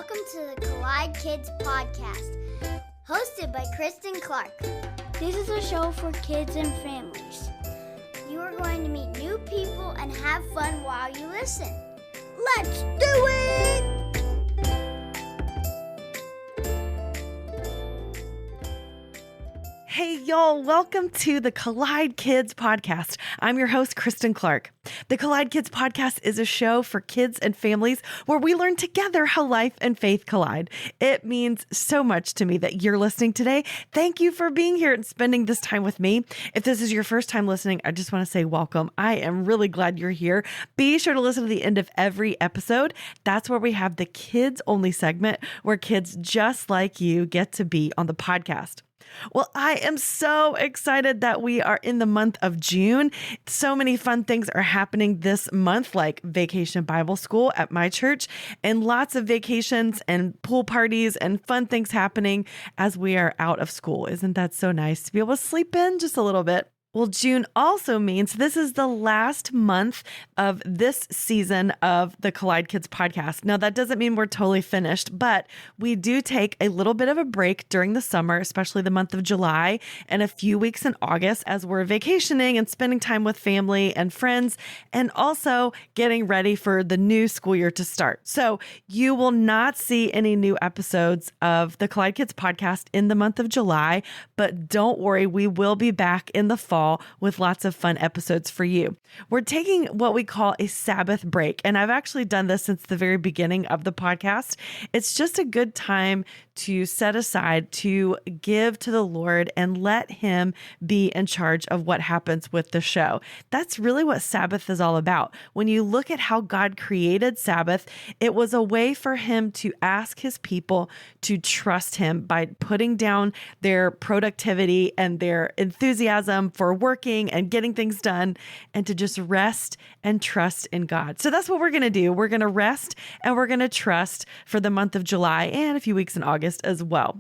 Welcome to the Collide Kids Podcast, hosted by Christen Clark. This is a show for kids and families. You are going to meet new people and have fun while you listen. Let's do it! Hey, y'all, welcome to the Collide Kids Podcast. I'm your host, Christen Clark. The Collide Kids Podcast is a show for kids and families where we learn together how life and faith collide. It means so much to me that you're listening today. Thank you for being here and spending this time with me. If this is your first time listening, I just want to say welcome. I am really glad you're here. Be sure to listen to the end of every episode. That's where we have the kids only segment where kids just like you get to be on the podcast. Well, I am so excited that we are in the month of June. So many fun things are happening this month, like Vacation Bible School at my church, and lots of vacations and pool parties and fun things happening as we are out of school. Isn't that so nice to be able to sleep in just a little bit? Well, June also means this is the last month of this season of the Collide Kids Podcast. Now, that doesn't mean we're totally finished, but we do take a little bit of a break during the summer, especially the month of July, and a few weeks in August as we're vacationing and spending time with family and friends, and also getting ready for the new school year to start. So you will not see any new episodes of the Collide Kids Podcast in the month of July, but don't worry, we will be back in the fall with lots of fun episodes for you. We're taking what we call a Sabbath break, and I've actually done this since the very beginning of the podcast. It's just a good time to set aside to give to the Lord and let Him be in charge of what happens with the show. That's really what Sabbath is all about. When you look at how God created Sabbath, it was a way for Him to ask His people to trust Him by putting down their productivity and their enthusiasm for working and getting things done, and to just rest and trust in God. So that's what we're going to do. We're going to rest and we're going to trust for the month of July and a few weeks in August as well.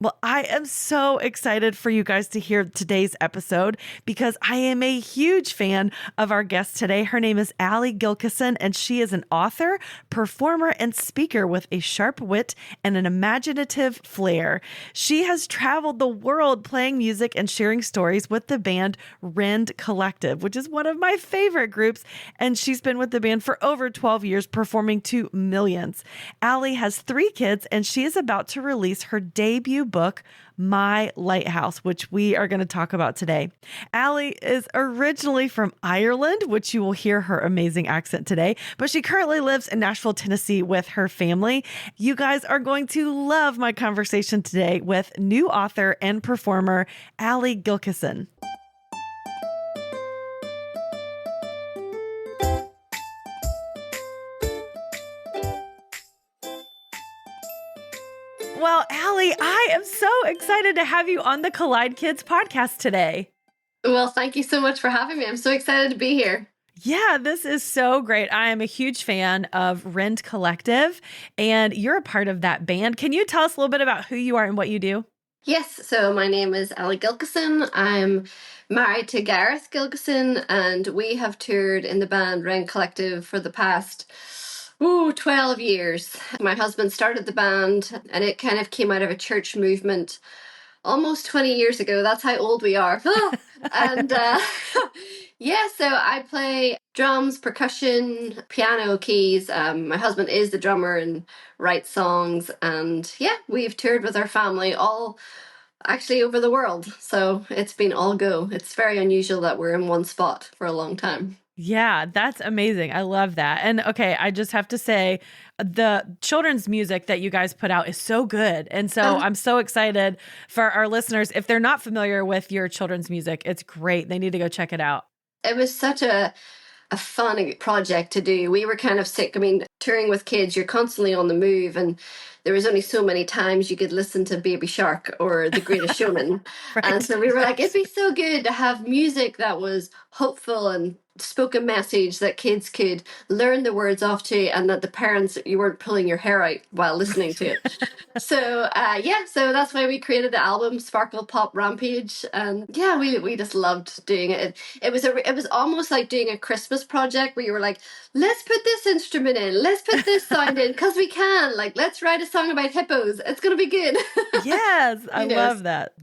Well, I am so excited for you guys to hear today's episode because I am a huge fan of our guest today. Her name is Gilkeson, and she is an author, performer, and speaker with a sharp wit and an imaginative flair. She has traveled the world playing music and sharing stories with the band Rend Collective, which is one of my favorite groups, and she's been with the band for over 12 years, performing to millions. Allie has 3 kids, and she is about to release her debut book, My Lighthouse, which we are going to talk about today. Allie is originally from Ireland, which you will hear her amazing accent today, but she currently lives in Nashville, Tennessee with her family. You guys are going to love my conversation today with new author and performer, Allie Gilkeson. Well, Allie, I am so excited to have you on the Collide Kids Podcast today. Well, thank you so much for having me. I'm so excited to be here. Yeah, this is so great. I am a huge fan of Rend Collective, and you're a part of that band. Can you tell us a little bit about who you are and what you do? Yes, so my name is Allie Gilkeson. I'm married to Gareth Gilkeson, and we have toured in the band Rend Collective for the past 12 years. My husband started the band, and it kind of came out of a church movement almost 20 years ago. That's how old we are. And yeah, so I play drums, percussion, piano, keys. My husband is the drummer and writes songs. And yeah, we've toured with our family all actually over the world. So it's been all go. It's very unusual that we're in one spot for a long time. Yeah, that's amazing. I love that. And okay, I just have to say the children's music that you guys put out is so good. And so I'm so excited for our listeners. If they're not familiar with your children's music, it's great. They need to go check it out. It was such a fun project to do. We were kind of sick. I mean, touring with kids, you're constantly on the move, and there was only so many times you could listen to Baby Shark or The Greatest Showman. And Right. so we were like, it'd be so good to have music that was hopeful and spoke a message that kids could learn the words off to, and that the parents, you weren't pulling your hair out while listening to it. So yeah, so that's why we created the album Sparkle Pop Rampage, and yeah, we just loved doing it. It was almost like doing a Christmas project where you were like, let's put this instrument in, let's put this sound in, because we can. Like, let's write a song about hippos. It's gonna be good. Yes, I You know, love that.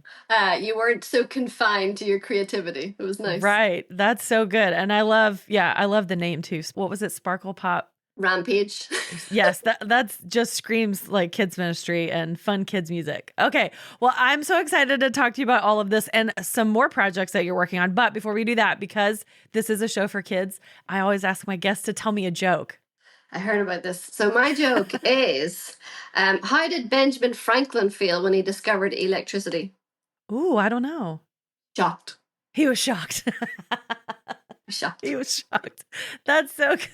you weren't so confined to your creativity. It was nice. Right. That's so good. And I love the name too. What was it? Sparkle Pop? Rampage. Yes, that's just screams like kids ministry and fun kids music. Okay. Well, I'm so excited to talk to you about all of this and some more projects that you're working on. But before we do that, because this is a show for kids, I always ask my guests to tell me a joke. I heard about this. So my joke is, how did Benjamin Franklin feel when he discovered electricity? Ooh, I don't know. Shocked. He was shocked. Shocked. He was shocked. That's so good.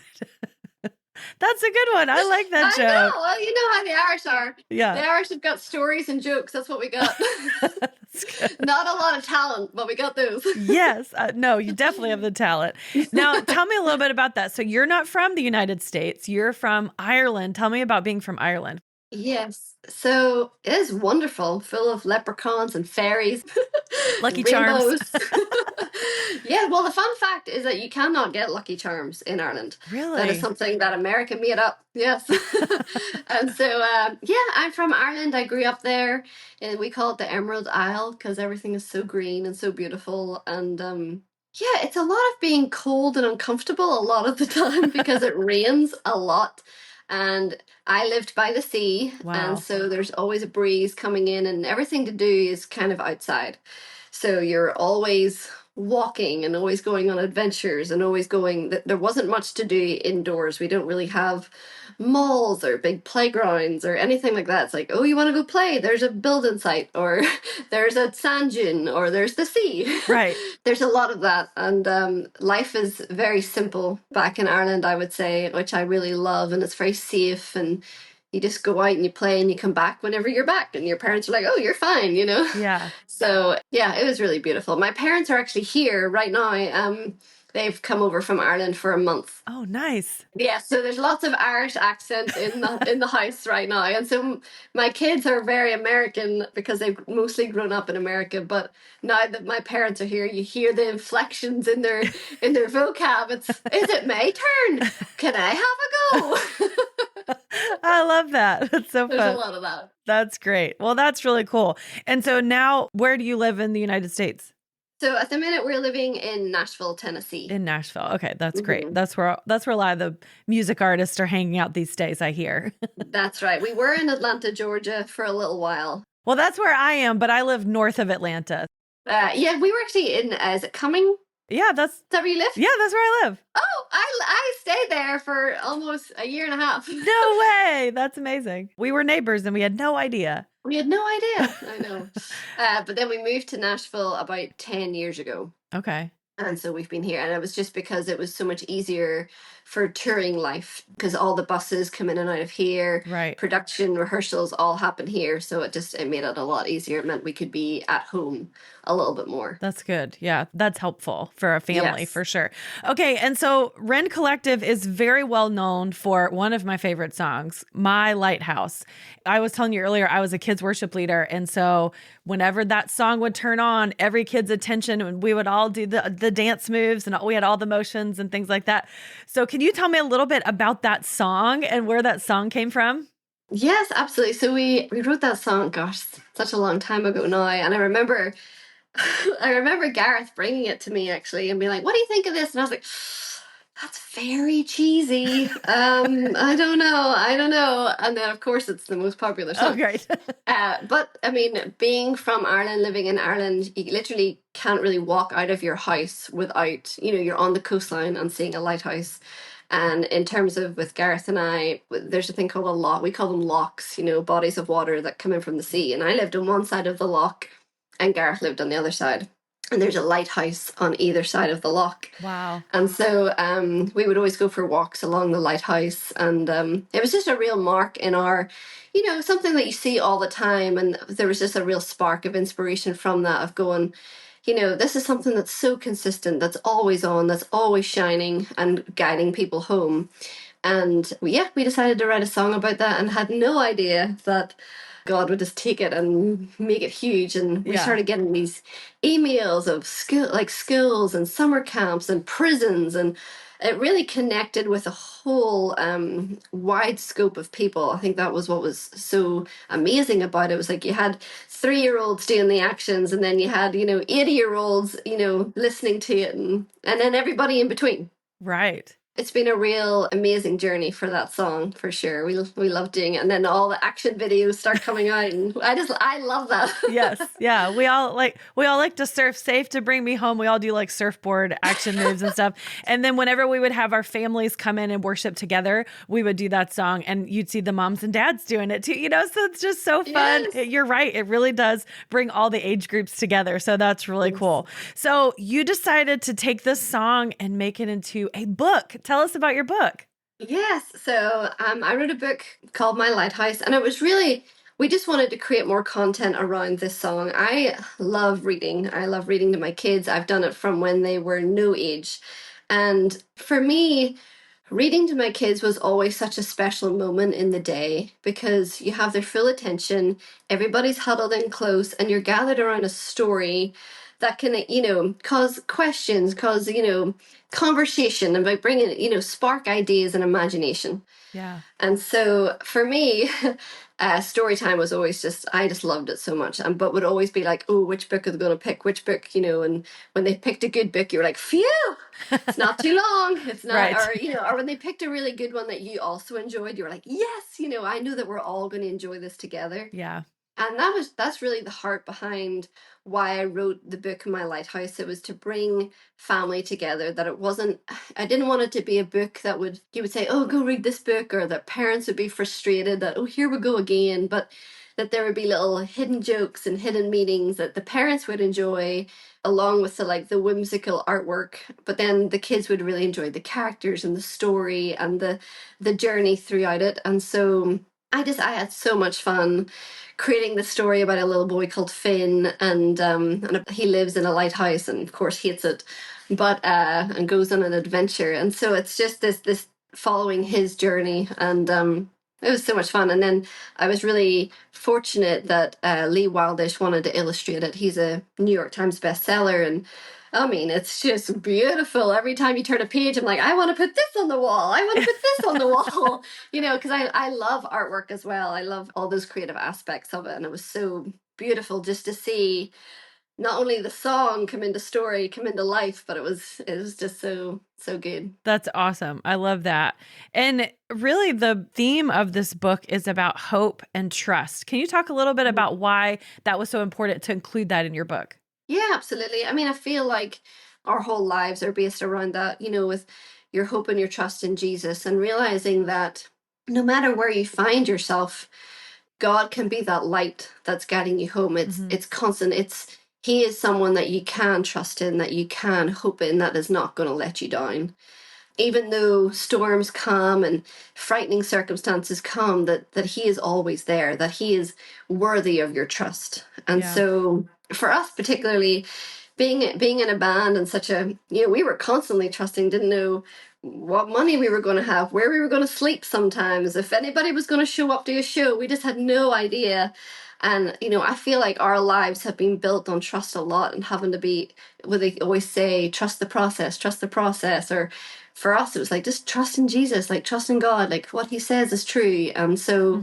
That's a good one. I like that I know. joke. Well, you know how the Irish are. Yeah. The Irish have got stories and jokes. That's what we got. That's good. Not a lot of talent, but we got those. Yes. No, you definitely have the talent. Now, tell me a little bit about that. So you're not from the United States. You're from Ireland. Tell me about being from Ireland. Yes. So it is wonderful, full of leprechauns and fairies, Lucky rainbows. Charms. Yeah, well, the fun fact is that you cannot get Lucky Charms in Ireland. Really? That is something that America made up. Yes. And so, yeah, I'm from Ireland. I grew up there, and we call it the Emerald Isle because everything is so green and so beautiful. And yeah, it's a lot of being cold and uncomfortable a lot of the time because it rains a lot. And I lived by the sea, Wow. and so there's always a breeze coming in, and everything to do is kind of outside. So you're always walking and always going on adventures and always going. There wasn't much to do indoors. We don't really have malls or big playgrounds or anything like that. It's like, oh, you want to go play? There's a building site, or there's a sand dune, or there's the sea. Right. There's a lot of that. And life is very simple back in Ireland, I would say, which I really love. And it's very safe. And you just go out and you play and you come back whenever you're back. And your parents are like, oh, you're fine, you know? Yeah. So, yeah, it was really beautiful. My parents are actually here right now. They've come over from Ireland for a month. Oh, nice. Yeah, so there's lots of Irish accent in the house right now, and so my kids are very American because they've mostly grown up in America. But now that my parents are here, you hear the inflections in their vocab. Is it my turn? Can I have a go? I love that. That's so There's fun. a lot of that. That's great. Well, that's really cool. And so now, where do you live in the United States? So at the minute, we're living in Nashville, Tennessee. In Nashville. Okay, that's great. Mhm. That's where a lot of the music artists are hanging out these days, I hear. That's right. We were in Atlanta, Georgia for a little while. Well, that's where I am, but I live north of Atlanta. Yeah, we were actually in, is it Cumming? Yeah, Is that where you live? that's where I live. Oh, I stayed there for almost a year and a half. No way. That's amazing. We were neighbors and we had no idea. We had no idea. I know. But then we moved to Nashville about 10 years ago. Okay. And so we've been here. And it was just because it was so much easier for touring life because all the buses come in and out of here. Right. Production, rehearsals all happen here. So it made it a lot easier. It meant we could be at home a little bit more. That's good. Yeah, that's helpful for a family Yes. for sure. Okay, and so Rend Collective is very well known for one of my favorite songs, My Lighthouse. I was telling you earlier, I was a kids worship leader, and so whenever that song would turn on, every kid's attention, and we would all do the dance moves, and we had all the motions and things like that. So can you tell me a little bit about that song and where that song came from? Yes, absolutely. So we wrote that song, gosh, such a long time ago now. And I remember Gareth bringing it to me actually and being like, what do you think of this? And I was like, that's very cheesy. I don't know. And then of course it's the most popular song. Oh, great. But I mean, being from Ireland, living in Ireland, you literally can't really walk out of your house without, you're on the coastline and seeing a lighthouse. And in terms of with Gareth and I, there's a thing called a loch. We call them lochs, bodies of water that come in from the sea. And I lived on one side of the loch and Gareth lived on the other side. and there's a lighthouse on either side of the loch. Wow. And so we would always go for walks along the lighthouse. And it was just a real mark in our, something that you see all the time. And there was just a real spark of inspiration from that, of going, this is something that's so consistent, that's always on, that's always shining and guiding people home. And yeah, we decided to write a song about that and had no idea that God would just take it and make it huge. And we started getting these emails of schools and summer camps and prisons, and it really connected with a whole wide scope of people. I think that was what was so amazing about it. It was like you had 3-year-olds doing the actions, and then you had 80-year-olds listening to it, and then everybody in between. Right. It's been a real amazing journey for that song, for sure. We love doing it, and then all the action videos start coming out, and I love that. Yes, yeah. We all like to surf. Safe to bring me home. We all do like surfboard action moves and stuff. And then whenever we would have our families come in and worship together, we would do that song, and you'd see the moms and dads doing it too. So it's just so fun. Yes. You're right. It really does bring all the age groups together. So that's really cool. So you decided to take this song and make it into a book. Tell us about your book. Yes. So I wrote a book called My Lighthouse, and it was really, we just wanted to create more content around this song. I love reading. I love reading to my kids. I've done it from when they were no age. And for me, reading to my kids was always such a special moment in the day, because you have their full attention, everybody's huddled in close, and you're gathered around a story that can, cause questions, cause, conversation, about bringing, spark ideas and imagination. Yeah. And so for me, story time was always I just loved it so much. But would always be like, oh, which book are they going to pick? Which book, and when they picked a good book, you were like, phew, it's not too long. It's not, Right. or when they picked a really good one that you also enjoyed, you were like, yes, I know that we're all going to enjoy this together. Yeah. And that's really the heart behind why I wrote the book My Lighthouse. It was to bring family together, that I didn't want it to be a book that you would say, oh, go read this book, or that parents would be frustrated that, oh, here we go again, but that there would be little hidden jokes and hidden meanings that the parents would enjoy, along with the whimsical artwork, but then the kids would really enjoy the characters and the story and the journey throughout it. And so I had so much fun creating the story about a little boy called Finn, and he lives in a lighthouse and of course hates it, but and goes on an adventure. And so it's just this following his journey, and it was so much fun. And then I was really fortunate that Lee Wildish wanted to illustrate it. He's a New York Times bestseller, and I mean, it's just beautiful. Every time you turn a page, I'm like, I want to put this on the wall. I want to put this on the wall, because I love artwork as well. I love all those creative aspects of it. And it was so beautiful just to see not only the song come into story, come into life, but it was just so good. That's awesome. I love that. And really the theme of this book is about hope and trust. Can you talk a little bit about why that was so important to include that in your book? Yeah, absolutely. I mean, I feel like our whole lives are based around that, with your hope and your trust in Jesus, and realizing that no matter where you find yourself, God can be that light that's guiding you home. It's constant. He is someone that you can trust in, that you can hope in, that is not going to let you down. Even though storms come and frightening circumstances come, that he is always there, that he is worthy of your trust. And so for us particularly, being in a band and such a, we were constantly trusting, didn't know what money we were going to have, where we were going to sleep sometimes, if anybody was going to show up to a show. We just had no idea. And, I feel like our lives have been built on trust a lot, and having to be, what they always say, trust the process. Or for us, it was like, just trust in Jesus, like trust in God, like what he says is true. And so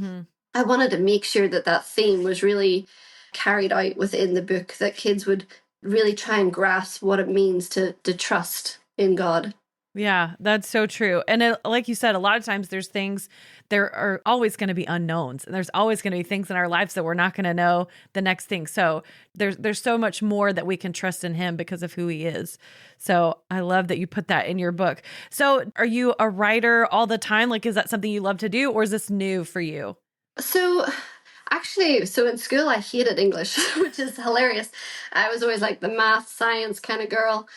I wanted to make sure that theme was really carried out within the book, that kids would really try and grasp what it means to trust in God. Yeah, that's so true. And like you said, a lot of times there are always going to be unknowns, and there's always going to be things in our lives that we're not going to know the next thing. So there's so much more that we can trust in him because of who he is. So I love that you put that in your book. So are you a writer all the time? Like, is that something you love to do, or is this new for you? So Actually, so in school I hated English, which is hilarious. I was always like the math, science kind of girl,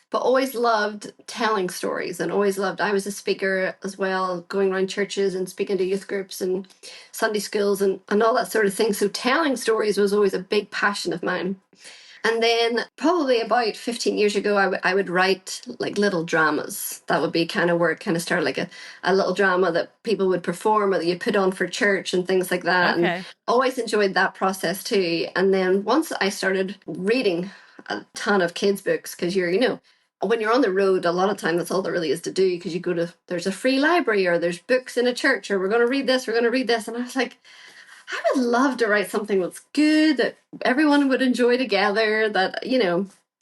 but always loved telling stories and always loved, I was a speaker as well, going around churches and speaking to youth groups and Sunday schools and all that sort of thing. So telling stories was always a big passion of mine. And then probably about 15 years ago, I would write like little dramas. That would be kind of where it kind of started, like a little drama that people would perform or that you put on for church and things like that. And Okay. always enjoyed that process too. And then once I started reading a ton of kids' books, because when you're on the road, a lot of time that's all there really is to do, because you go to, there's a free library or there's books in a church or we're going to read this, we're going to read this. And I was like, I would love to write something that's good, that everyone would enjoy together, that,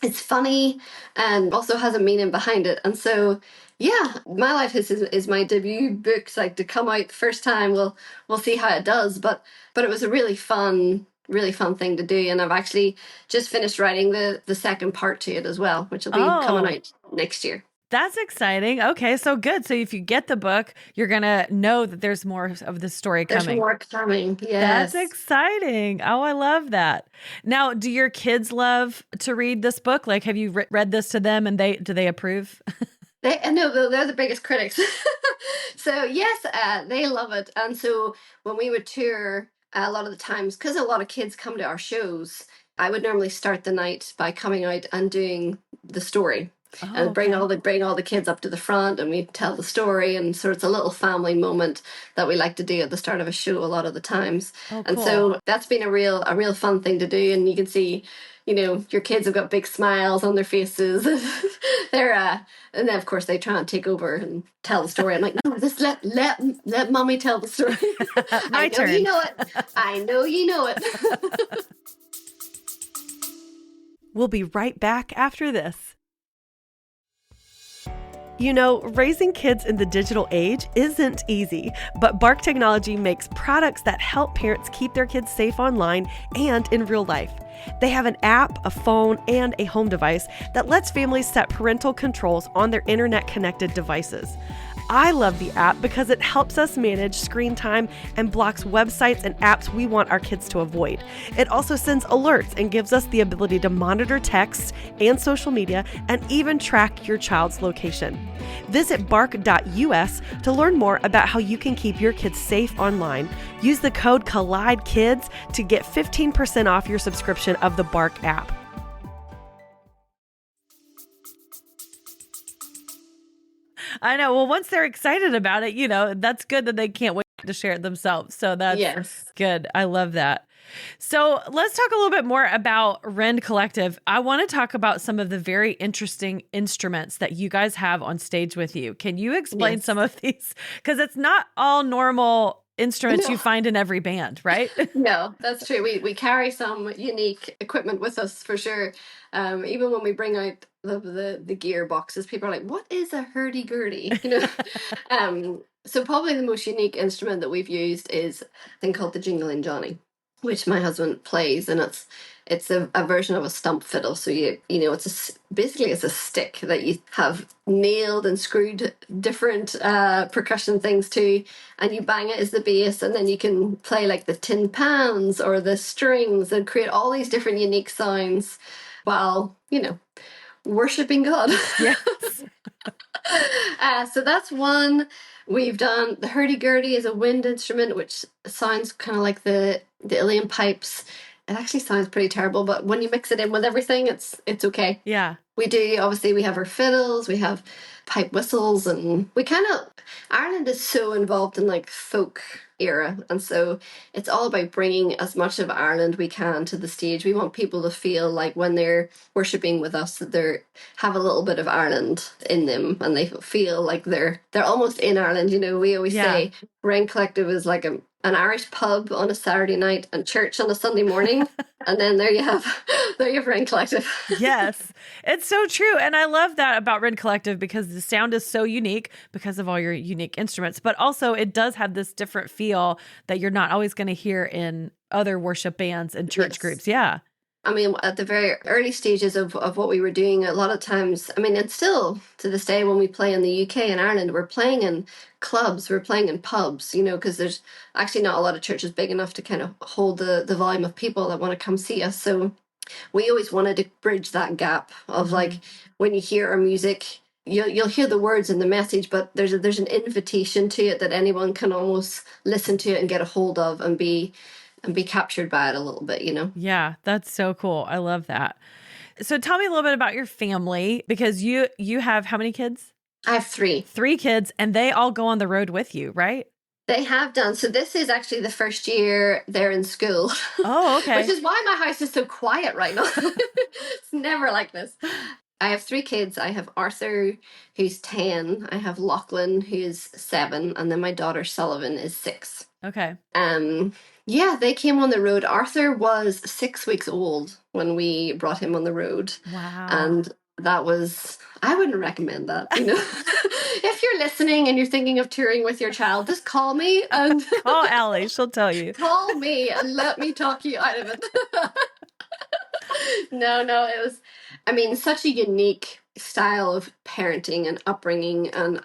it's funny and also has a meaning behind it. And so, yeah, My Life is my debut book. It's like to come out the first time. We'll see how it does. But it was a really fun thing to do. And I've actually just finished writing the second part to it as well, which will be coming out next year. That's exciting. Okay, so good. So if you get the book, you're going to know that there's more of the story coming. There's more coming, yes. That's exciting. Oh, I love that. Now, do your kids love to read this book? Like, have you read this to them and do they approve? No, they're the biggest critics. So yes, they love it. And so when we would tour, a lot of the times, because a lot of kids come to our shows, I would normally start the night by coming out and doing the story. And bring all the kids up to the front and we tell the story, and so it's a little family moment that we like to do at the start of a show a lot of the times. Oh, and cool. So that's been a real fun thing to do, and you can see your kids have got big smiles on their faces. They're and then of course they try and take over and tell the story. I'm like, no, just let mommy tell the story. My turn. You know it. I know you know it. We'll be right back after this. Raising kids in the digital age isn't easy, but Bark Technology makes products that help parents keep their kids safe online and in real life. They have an app, a phone, and a home device that lets families set parental controls on their internet-connected devices. I love the app because it helps us manage screen time and blocks websites and apps we want our kids to avoid. It also sends alerts and gives us the ability to monitor texts and social media and even track your child's location. Visit bark.us to learn more about how you can keep your kids safe online. Use the code COLLIDEKIDS to get 15% off your subscription of the Bark app. I know. Well, once they're excited about it, that's good that they can't wait to share it themselves. So that's good. I love that. So let's talk a little bit more about Rend Collective. I want to talk about some of the very interesting instruments that you guys have on stage with you. Can you explain some of these? Because it's not all normal instruments you find in every band, right? No, that's true. We carry some unique equipment with us for sure. Even when we bring out the gear boxes, people are like, "What is a hurdy-gurdy?" So probably the most unique instrument that we've used is a thing called the Jingling Johnny, which my husband plays, and it's a version of a stump fiddle. So basically it's a stick that you have nailed and screwed different percussion things to, and you bang it as the bass, and then you can play like the tin pans or the strings and create all these different unique sounds while worshiping God. Yes. So that's one. We've done the hurdy-gurdy is a wind instrument, which sounds kind of like the Ilian pipes. It actually sounds pretty terrible, but when you mix it in with everything, it's okay. Yeah. We have our fiddles, we have pipe whistles, and Ireland is so involved in like folk era, and so it's all about bringing as much of Ireland we can to the stage. We want people to feel like when they're worshipping with us that they have a little bit of Ireland in them, and they feel like they're almost in Ireland. We always say Rend Collective is like an Irish pub on a Saturday night and church on a Sunday morning. And then there you have Rend Collective. Yes, it's so true. And I love that about Rend Collective because the sound is so unique because of all your unique instruments, but also it does have this different feel that you're not always going to hear in other worship bands and church groups. Yeah. I mean, at the very early stages of what we were doing, a lot of times, I mean, it's still to this day when we play in the UK and Ireland, we're playing in clubs, we're playing in pubs, because there's actually not a lot of churches big enough to kind of hold the volume of people that want to come see us. So we always wanted to bridge that gap of like when you hear our music, you'll hear the words in the message, but there's an invitation to it that anyone can almost listen to it and get a hold of and be captured by it a little bit. Yeah, that's so cool. I love that. So tell me a little bit about your family, because you have how many kids? I have three. 3 kids, and they all go on the road with you, right? They have done. So this is actually the first year they're in school. Oh, okay. Which is why my house is so quiet right now. It's never like this. I have 3 kids. I have Arthur, who's 10. I have Lachlan, who's 7. And then my daughter Sullivan is 6. Okay. Yeah, they came on the road. Arthur was 6 weeks old when we brought him on the road. Wow. And that was, I wouldn't recommend that, If you're listening and you're thinking of touring with your child, just call me and Call Allie, she'll tell you. Call me and let me talk you out of it. No, it was, I mean, such a unique style of parenting and upbringing. And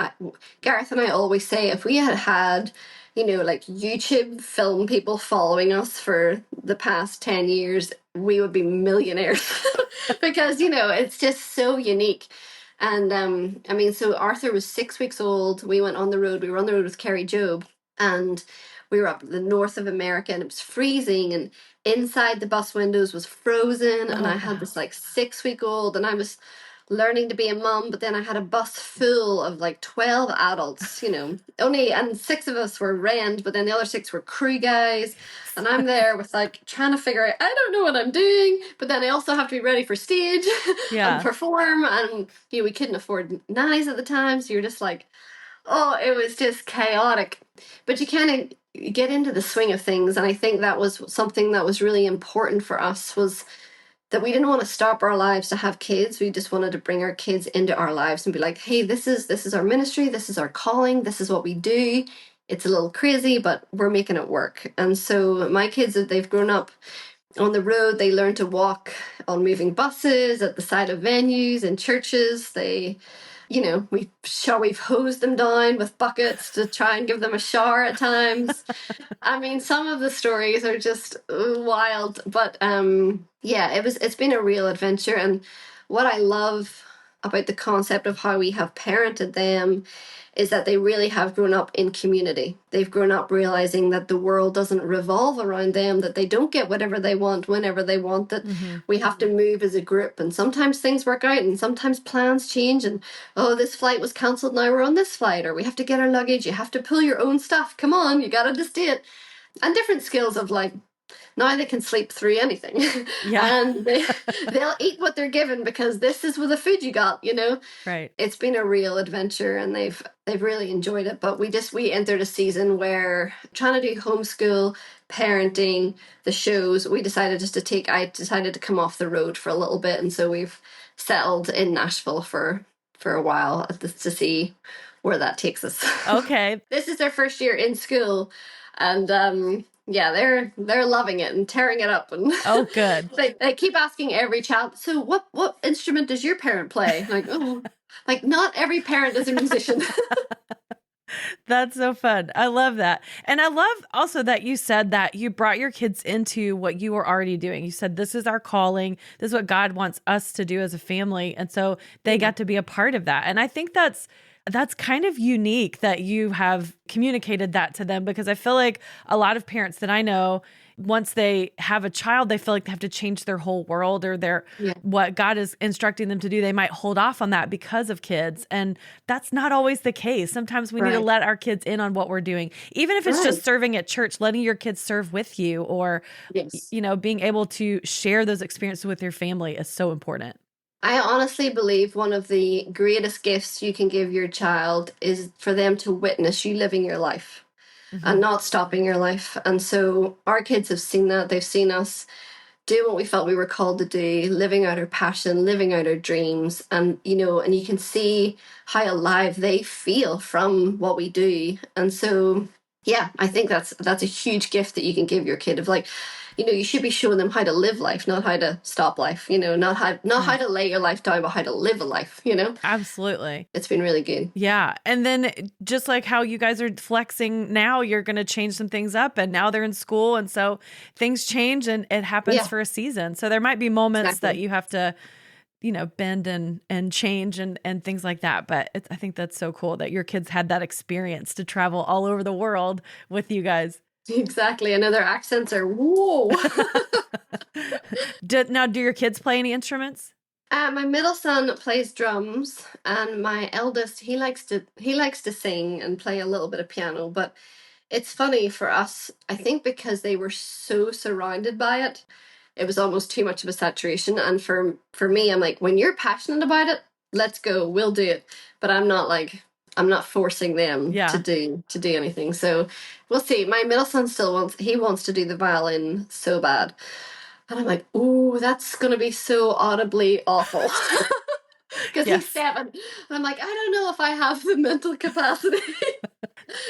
Gareth and I always say if we had like YouTube film people following us for the past 10 years, we would be millionaires because, it's just so unique. And I mean, so Arthur was 6 weeks old. We went on the road. We were on the road with Kerry Job, and we were up in the north of America, and it was freezing, and inside the bus windows was frozen. And I had this like 6-week-old, and I was learning to be a mum, but then I had a bus full of like 12 adults, and 6 of us were Rend, but then the other 6 were crew guys. And I'm there with like trying to figure out, I don't know what I'm doing, but then I also have to be ready for stage and perform. And we couldn't afford nannies at the time, so you're just like, oh, it was just chaotic. But you kind of get into the swing of things, and I think that was something that was really important for us, was that we didn't want to stop our lives to have kids. We just wanted to bring our kids into our lives and be like, hey, this is our ministry, this is our calling, this is what we do. It's a little crazy, but we're making it work. And so my kids, they've grown up on the road. They learn to walk on moving buses, at the side of venues and churches. They, we've hosed them down with buckets to try and give them a shower at times. I mean, some of the stories are just wild, but yeah, it's been a real adventure. And what I love about the concept of how we have parented them is that they really have grown up in community. They've grown up realizing that the world doesn't revolve around them, that they don't get whatever they want whenever they want, that we have to move as a group. And sometimes things work out and sometimes plans change. And, oh, this flight was cancelled, now we're on this flight. Or we have to get our luggage. You have to pull your own stuff. Come on, you got to just do it. And different skills of like, now they can sleep through anything. Yeah. And they'll eat what they're given because this is with the food you got, Right. It's been a real adventure, and they've really enjoyed it. But we entered a season where trying to do homeschool, parenting, the shows, I decided to come off the road for a little bit. And so we've settled in Nashville for a while to see where that takes us. Okay. This is their first year in school, and yeah, they're loving it and tearing it up. And oh, good. They keep asking every child, so what instrument does your parent play? Like, oh, like not every parent is a musician. That's so fun. I love that. And I love also that you said that you brought your kids into what you were already doing. You said, this is our calling. This is what God wants us to do as a family. And so they got to be a part of that. And I think that's kind of unique that you have communicated that to them, because I feel like a lot of parents that I know, once they have a child, they feel like they have to change their whole world or what God is instructing them to do. They might hold off on that because of kids. And that's not always the case. Sometimes we need to let our kids in on what we're doing, even if it's just serving at church, letting your kids serve with you, or, being able to share those experiences with your family is so important. I honestly believe one of the greatest gifts you can give your child is for them to witness you living your life and not stopping your life. And so our kids have seen that. They've seen us do what we felt we were called to do, living out our passion, living out our dreams. And, and you can see how alive they feel from what we do. And so Yeah, I think that's a huge gift that you can give your kid of like, you should be showing them how to live life, not how to stop life, not how to lay your life down, but how to live a life. Absolutely. It's been really good. Yeah. And then just like how you guys are flexing now, you're going to change some things up, and now they're in school. And so things change, and it happens for a season. So there might be moments that you have to, bend and change and things like that. But I think that's so cool that your kids had that experience to travel all over the world with you guys. Exactly. I know their accents are whoa. Now, do your kids play any instruments? My middle son plays drums, and my eldest, he likes to sing and play a little bit of piano. But it's funny for us, I think, because they were so surrounded by it, it was almost too much of a saturation. And for me, I'm like, when you're passionate about it, let's go, we'll do it. But I'm not forcing them to do anything. So we'll see. My middle son still wants to do the violin so bad. And I'm like, oh, that's going to be so audibly awful. Because he's 7. And I'm like, I don't know if I have the mental capacity.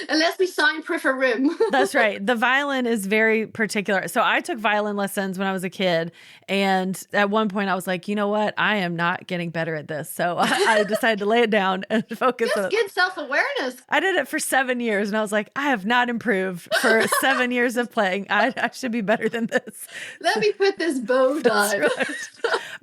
Unless we soundproof a room. That's right. The violin is very particular. So I took violin lessons when I was a kid. And at one point I was like, you know what? I am not getting better at this. So I decided to lay it down and focus on good self-awareness. I did it for 7 years, and I was like, I have not improved for 7 years of playing. I should be better than this. Let me put this bow down. Right.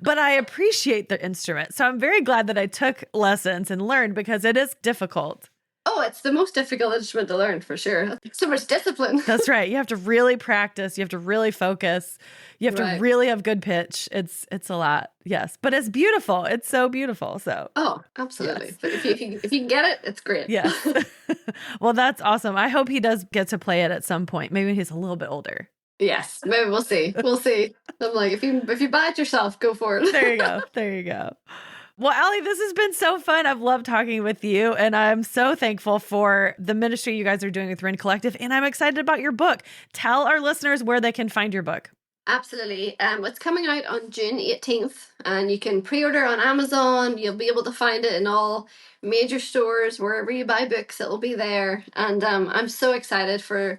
But I appreciate the instrument. So I'm very glad that I took lessons and learned, because it is difficult. Oh, it's the most difficult instrument to learn, for sure. So much discipline. That's right. You have to really practice. You have to really focus. You have to really have good pitch. It's a lot. Yes. But it's beautiful. It's so beautiful. So. Oh, absolutely. Yes. But if you can get it, it's great. Yes. Well, that's awesome. I hope he does get to play it at some point. Maybe when he's a little bit older. Yes. Maybe we'll see. We'll see. I'm like, if you buy it yourself, go for it. There you go. There you go. Well, Allie, this has been so fun. I've loved talking with you, and I'm so thankful for the ministry you guys are doing with Rend Collective, and I'm excited about your book. Tell our listeners where they can find your book. Absolutely. It's coming out on June 18th, and you can pre-order on Amazon. You'll be able to find it in all major stores. Wherever you buy books, it'll be there. And I'm so excited for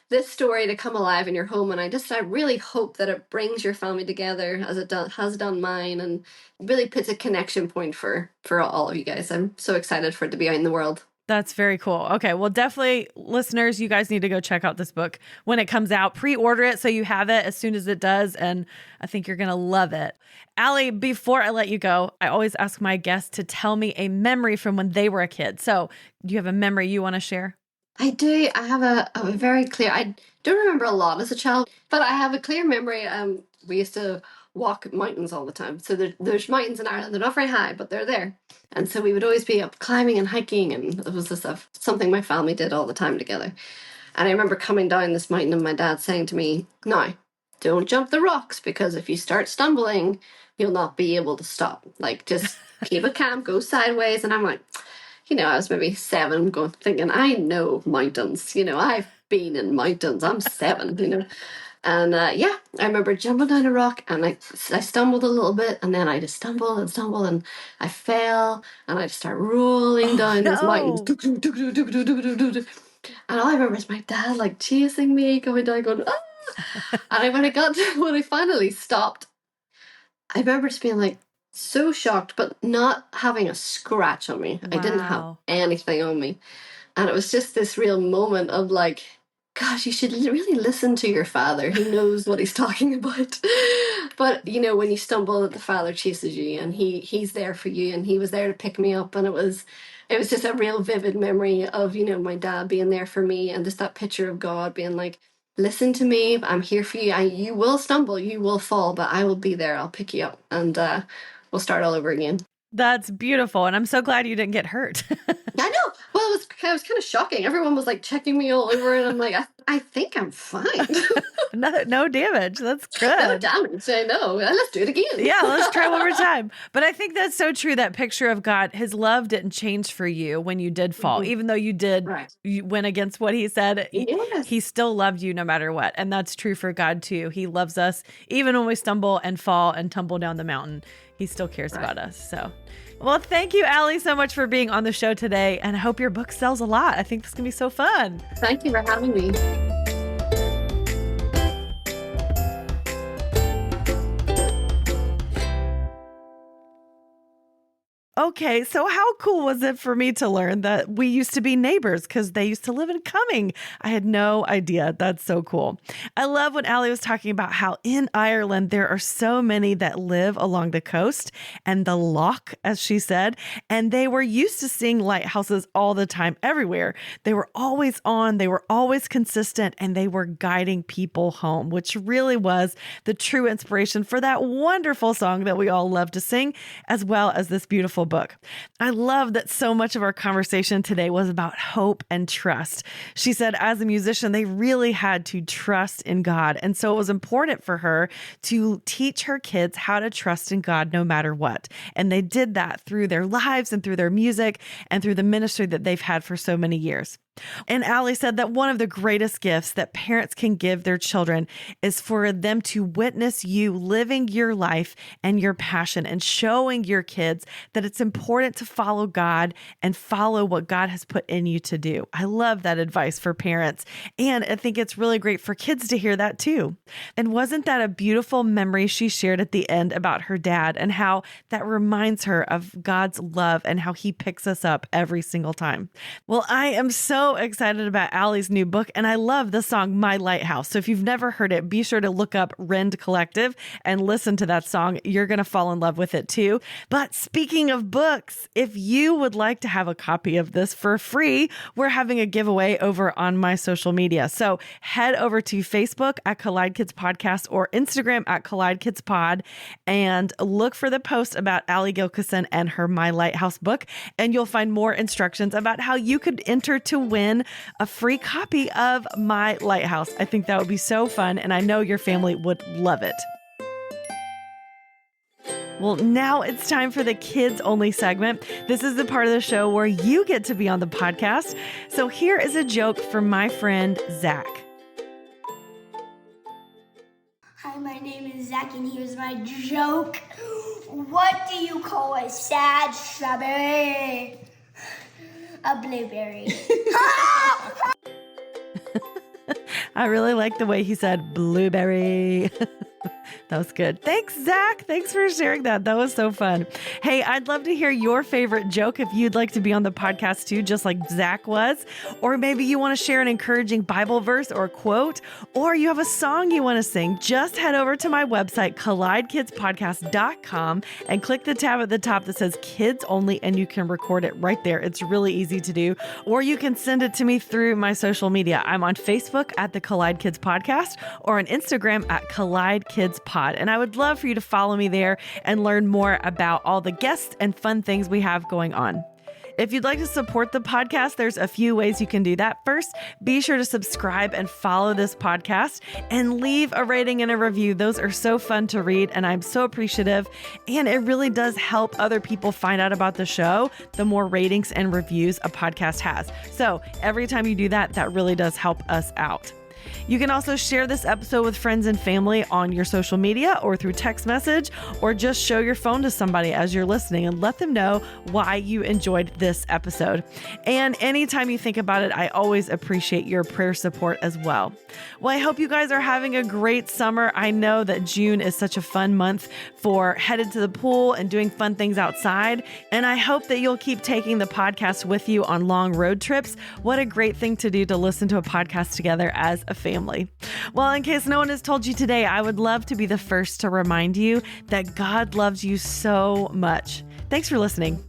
this story to come alive in your home, and I really hope that it brings your family together as it has done mine, and really puts a connection point for all of you guys. I'm so excited for it to be out in the world. That's very cool. Okay, well, definitely, listeners, you guys need to go check out this book when it comes out. Pre-order it so you have it as soon as it does, and I think you're going to love it. Allie, before I let you go, I always ask my guests to tell me a memory from when they were a kid. So do you have a memory you want to share? I do. I have a very clear, I don't remember a lot as a child, but I have a clear memory. We used to walk mountains all the time. So there's mountains in Ireland. They're not very high, but they're there. And so we would always be up climbing and hiking, and it was just something my family did all the time together. And I remember coming down this mountain and my dad saying to me, "Now, don't jump the rocks, because if you start stumbling, you'll not be able to stop. Like, just keep it calm, go sideways." And I'm like, I was maybe 7 thinking, I know mountains, I've been in mountains, I'm 7, And I remember jumping down a rock, and I stumbled a little bit, and then I just stumbled and I fell, and I just started rolling down this mountain. And all I remember is my dad like chasing me, going down, going, ah! And when I finally stopped, I remember just being like, so shocked, but not having a scratch on me. Wow. I didn't have anything on me. And it was just this real moment of like, gosh, you should really listen to your father. He knows what he's talking about. But, when you stumble, the father chases you, and he's there for you, and he was there to pick me up. And it was just a real vivid memory of, my dad being there for me, and just that picture of God being like, listen to me, I'm here for you. You will stumble, you will fall, but I will be there. I'll pick you up, and we'll start all over again. That's beautiful. And I'm so glad you didn't get hurt. I know. Well, it was kind of shocking. Everyone was like checking me all over, and I'm like, I think I'm fine. No damage. That's good. No damage. I know. Let's do it again. Yeah, let's try one more time. But I think that's so true. That picture of God, his love didn't change for you when you did fall, mm-hmm. even though you did, you went against what he said. Yes. He still loved you no matter what. And that's true for God too. He loves us even when we stumble and fall and tumble down the mountain. He still cares about us. So, well, thank you, Allie, so much for being on the show today. And I hope your book sells details a lot. I think this is going to be so fun. Thank you for having me. Okay, so how cool was it for me to learn that we used to be neighbors because they used to live in Cumming? I had no idea. That's so cool. I love when Allie was talking about how in Ireland there are so many that live along the coast and the loch, as she said, and they were used to seeing lighthouses all the time everywhere. They were always on, they were always consistent, and they were guiding people home, which really was the true inspiration for that wonderful song that we all love to sing, as well as this beautiful book. I love that so much of our conversation today was about hope and trust. She said as a musician, they really had to trust in God. And so it was important for her to teach her kids how to trust in God no matter what. And they did that through their lives and through their music and through the ministry that they've had for so many years. And Allie said that one of the greatest gifts that parents can give their children is for them to witness you living your life and your passion and showing your kids that it's important to follow God and follow what God has put in you to do. I love that advice for parents. And I think it's really great for kids to hear that too. And wasn't that a beautiful memory she shared at the end about her dad and how that reminds her of God's love and how he picks us up every single time? Well, I am so excited about Allie's new book, and I love the song My Lighthouse. So if you've never heard it, be sure to look up Rend Collective and listen to that song. You're going to fall in love with it too. But speaking of books, if you would like to have a copy of this for free, we're having a giveaway over on my social media. So head over to Facebook at Collide Kids Podcast or Instagram at Collide Kids Pod and look for the post about Allie Gilkeson and her My Lighthouse book, and you'll find more instructions about how you could enter to win a free copy of My Lighthouse. I think that would be so fun, and I know your family would love it. Well, now it's time for the kids only segment. This is the part of the show where you get to be on the podcast. So here is a joke from my friend Zach. Hi, my name is Zach, and here's my joke. What do you call a sad strawberry? A blueberry. I really like the way he said blueberry. That was good. Thanks, Zach. Thanks for sharing that. That was so fun. Hey, I'd love to hear your favorite joke if you'd like to be on the podcast too, just like Zach was. Or maybe you want to share an encouraging Bible verse or quote, or you have a song you want to sing. Just head over to my website, collidekidspodcast.com, and click the tab at the top that says Kids Only, and you can record it right there. It's really easy to do. Or you can send it to me through my social media. I'm on Facebook at the Collide Kids Podcast or on Instagram at Collide Kids Pod. And I would love for you to follow me there and learn more about all the guests and fun things we have going on. If you'd like to support the podcast, there's a few ways you can do that. First, be sure to subscribe and follow this podcast and leave a rating and a review. Those are so fun to read, and I'm so appreciative. And it really does help other people find out about the show, the more ratings and reviews a podcast has. So every time you do that, that really does help us out. You can also share this episode with friends and family on your social media or through text message, or just show your phone to somebody as you're listening and let them know why you enjoyed this episode. And anytime you think about it, I always appreciate your prayer support as well. Well, I hope you guys are having a great summer. I know that June is such a fun month for headed to the pool and doing fun things outside. And I hope that you'll keep taking the podcast with you on long road trips. What a great thing to do to listen to a podcast together as a family. Well, in case no one has told you today, I would love to be the first to remind you that God loves you so much. Thanks for listening.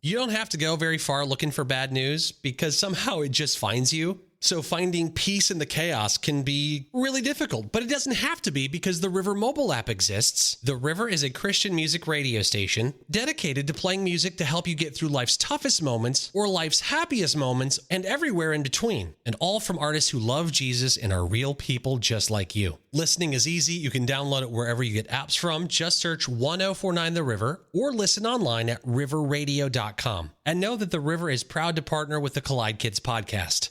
You don't have to go very far looking for bad news because somehow it just finds you. So finding peace in the chaos can be really difficult, but it doesn't have to be because the River mobile app exists. The River is a Christian music radio station dedicated to playing music to help you get through life's toughest moments or life's happiest moments and everywhere in between, and all from artists who love Jesus and are real people just like you. Listening is easy. You can download it wherever you get apps from. Just search 1049 The River or listen online at riverradio.com. And know that The River is proud to partner with the Collide Kids podcast.